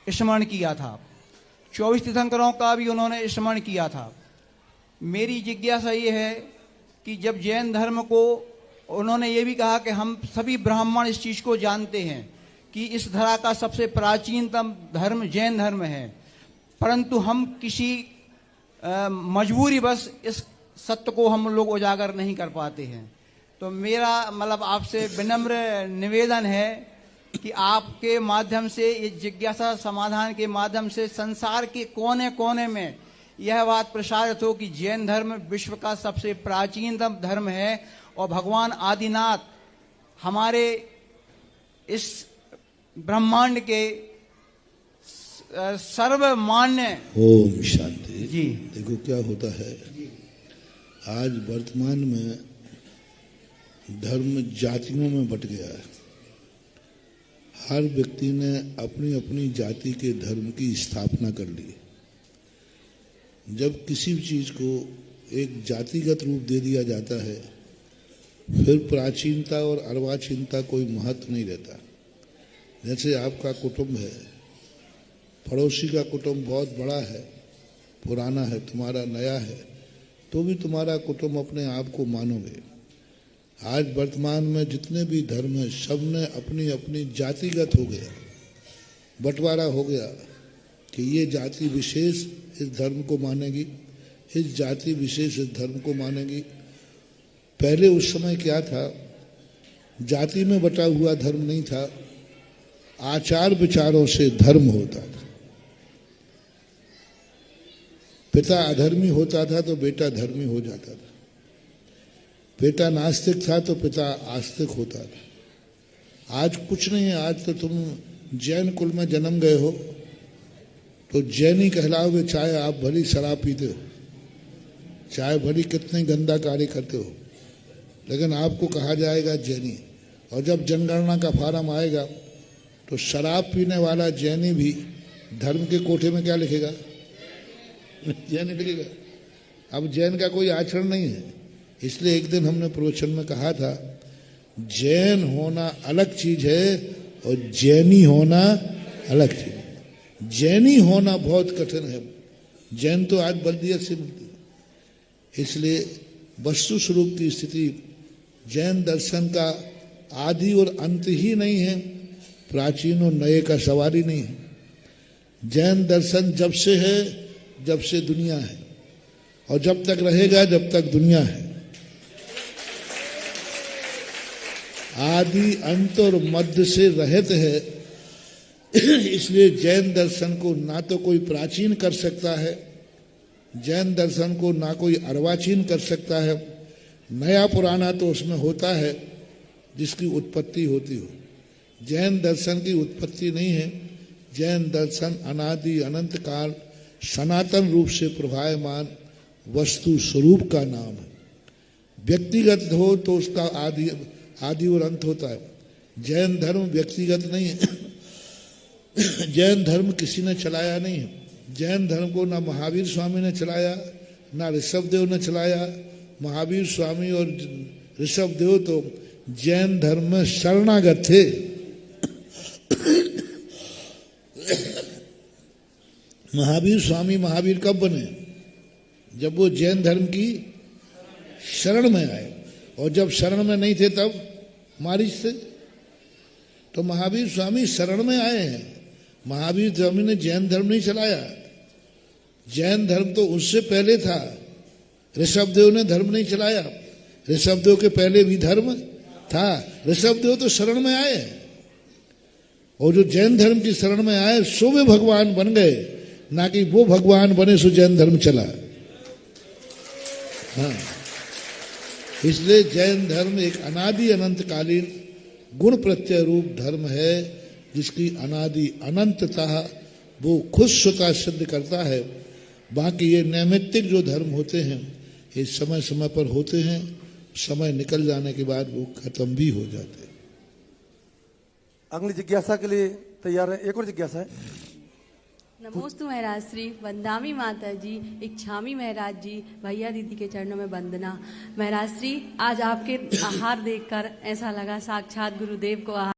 स्मरण किया था, 24 तीर्थंकरों का भी उन्होंने स्मरण किया था। मेरी जिज्ञासा ये है कि जब जैन धर्म को उन्होंने ये भी कहा कि हम सभी ब्राह्मण इस चीज़ को जानते हैं कि इस धरा का सबसे प्राचीनतम धर्म जैन धर्म है, परंतु हम किसी मजबूरी बस इस सत्य को हम लोग उजागर नहीं कर पाते हैं। तो मेरा मतलब आपसे विनम्र निवेदन है कि आपके माध्यम से, इस जिज्ञासा समाधान के माध्यम से संसार के कोने कोने में यह बात प्रसारित हो कि जैन धर्म विश्व का सबसे प्राचीनतम धर्म है और भगवान आदिनाथ हमारे इस ब्रह्मांड के सर्वमान्य। ओम शांति जी। देखो क्या होता है, आज वर्तमान में धर्म जातियों में बट गया है। हर व्यक्ति ने अपनी अपनी जाति के धर्म की स्थापना कर ली। जब किसी भी चीज को एक जातिगत रूप दे दिया जाता है, फिर प्राचीनता और अर्वाचीनता कोई महत्व नहीं रहता। जैसे आपका कुटुंब है, पड़ोसी का कुटुंब बहुत बड़ा है, पुराना है, तुम्हारा नया है, तो भी तुम्हारा कुटुंब अपने आप को मानोगे। आज वर्तमान में जितने भी धर्म हैं, सब ने अपनी अपनी जातिगत हो गया, बंटवारा हो गया कि ये जाति विशेष इस धर्म को मानेगी, इस जाति विशेष इस धर्म को मानेगी। पहले उस समय क्या था, जाति में बटा हुआ धर्म नहीं था, आचार विचारों से धर्म होता था। पिता अधर्मी होता था तो बेटा धर्मी हो जाता था, बेटा नास्तिक था तो पिता आस्तिक होता था। आज कुछ नहीं है, आज तो तुम जैन कुल में जन्म गए हो तो जैनी कहलाओगे, चाहे आप भली शराब पीते हो, चाहे भली कितने गंदा कार्य करते हो, लेकिन आपको कहा जाएगा जैनी। और जब जनगणना का फार्म आएगा तो शराब पीने वाला जैनी भी धर्म के कोठे में क्या लिखेगा? जैन लिखेगा। अब जैन का कोई आचरण नहीं है। इसलिए एक दिन हमने प्रवचन में कहा था, जैन होना अलग चीज है और जैनी होना अलग चीज है। जैनी होना बहुत कठिन है, जैन तो आज बल्दियत से मिलती है। इसलिए वस्तु स्वरूप की स्थिति जैन दर्शन का आदि और अंत ही नहीं है, प्राचीन और नए का सवाल ही नहीं है। जैन दर्शन जब से है, जब से दुनिया है, और जब तक रहेगा जब तक दुनिया है। आदि अंत और मध्य से रहित है। इसलिए जैन दर्शन को ना तो कोई प्राचीन कर सकता है, जैन दर्शन को ना कोई अर्वाचीन कर सकता है। नया पुराना तो उसमें होता है जिसकी उत्पत्ति होती हो। जैन दर्शन की उत्पत्ति नहीं है। जैन दर्शन अनादि अनंत काल सनातन रूप से प्रभायमान वस्तु स्वरूप का नाम है। व्यक्तिगत हो तो उसका आदि और अंत होता है। जैन धर्म व्यक्तिगत नहीं है। जैन धर्म किसी ने चलाया नहीं है। जैन धर्म को ना महावीर स्वामी ने चलाया, ना ऋषभदेव ने चलाया। महावीर स्वामी और ऋषभदेव तो जैन धर्म में शरणागत थे। महावीर स्वामी महावीर कब बने? जब वो जैन धर्म की शरण में आए, और जब शरण में नहीं थे तब मारीच थे। तो महावीर स्वामी शरण में आए हैं। महावीर स्वामी ने जैन धर्म नहीं चलाया। जैन धर्म तो उससे पहले था। ऋषभदेव ने धर्म नहीं चलाया। ऋषभदेव के पहले भी धर्म था। ऋषभदेव तो शरण में आए, और जो जैन धर्म की शरण में आए सो वे भगवान बन गए, ना कि वो भगवान बने सो जैन धर्म चला। हाँ, इसलिए जैन धर्म एक अनादि अनंतकालीन गुण प्रत्यय रूप धर्म है, जिसकी अनादि अनंतता वो खुद स्वतः सिद्ध करता है। बाकी ये नैमित्तिक जो धर्म होते हैं, ये समय समय पर होते हैं, समय निकल जाने के बाद वो खत्म भी हो जाते हैं। अगली जिज्ञासा के लिए तैयार है? एक और जिज्ञासा है। नमोस्तु महाराज श्री, वंदामी माता जी, इच्छामी महाराज जी, भैया दीदी के चरणों में वंदना। महाराज श्री, आज आपके आहार देखकर ऐसा लगा साक्षात गुरुदेव को आहार